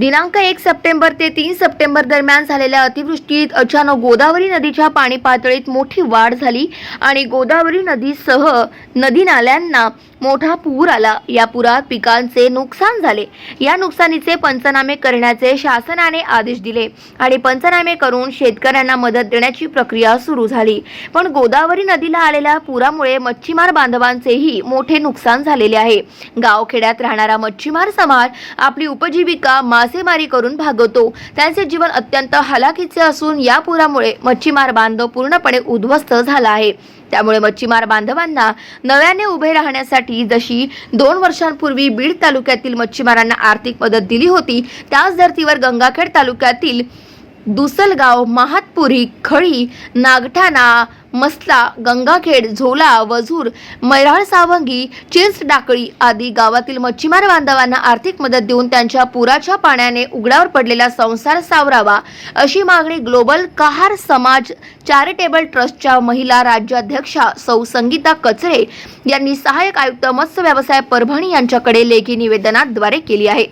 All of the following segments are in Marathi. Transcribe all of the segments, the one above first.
दिनांक 1 सप्टेंबर ते 3 सप्टेंबर दरम्यान झालेल्या अतिवृष्टीत अचानक गोदावरी नदीच्या पाणी पातळीत मोठी वाढ झाली आणि गोदावरी नदीसह नदी नाल्यांना मोठा पूर आला। या पुरात पिकांचे नुकसान झाले। या नुकसानीचे पंचनामे करण्याचे शासनाने आदेश दिले आणि पंचनामे करून शेतकऱ्यांना मदत देण्याची प्रक्रिया सुरू झाली। पण गोदावरी नदीला आलेल्या पुरामुळे मच्छीमार बांधवांचेही मोठे नुकसान झालेले आहे। गावखेड्यात राहणारा मच्छीमार समाज आपली उपजीविका मासेमारी करून भागवतो। त्यांचे जीवन अत्यंत हलाखीचे असून या पुरामुळे मच्छीमार बांधव पूर्णपणे उद्ध्वस्त झाला आहे। त्यामुळे मच्छीमार बांधवांना नव्याने उभे राहण्यासाठी जशी 2 वर्षांपूर्वी बीड तालुक्यातील मच्छीमारांना आर्थिक मदत दिली होती, त्याच धर्तीवर गंगाखेड तालुक्यातील दुसलगाव, महातपुरी, खळी, नागठाणा, मसला, गंगाखेड, झोला, वझूर, मैराळ, सावंगी, चिंचडाकळी आदी गावातील मच्छीमार बांधवांना आर्थिक मदत देऊन त्यांच्या पुराच्या पाण्याने उघड्यावर पडलेला संसार सावरावा अशी मागणी ग्लोबल कहार समाज चॅरिटेबल ट्रस्टच्या महिला राज्याध्यक्षा सौ संगीता कचरे यांनी सहाय्यक आयुक्त मत्स्य व्यवसाय परभणी यांच्याकडे लेखी निवेदनाद्वारे केली आहे।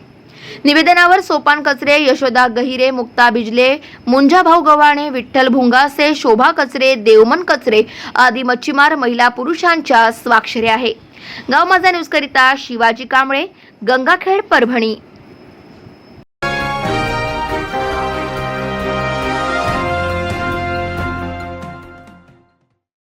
निवेदनावर सोपान कचरे, यशोदा गहिरे, मुक्ता बिजले, मुंजाभाऊ गव्हाणे, विठ्ठल भुंगासे, शोभा कचरे, देवमन कचरे आदी मच्छीमार महिला पुरुषांच्या स्वाक्षऱ्या आहे। गाव माझा न्यूज करिता शिवाजी कांबळे, गंगाखेड, परभणी।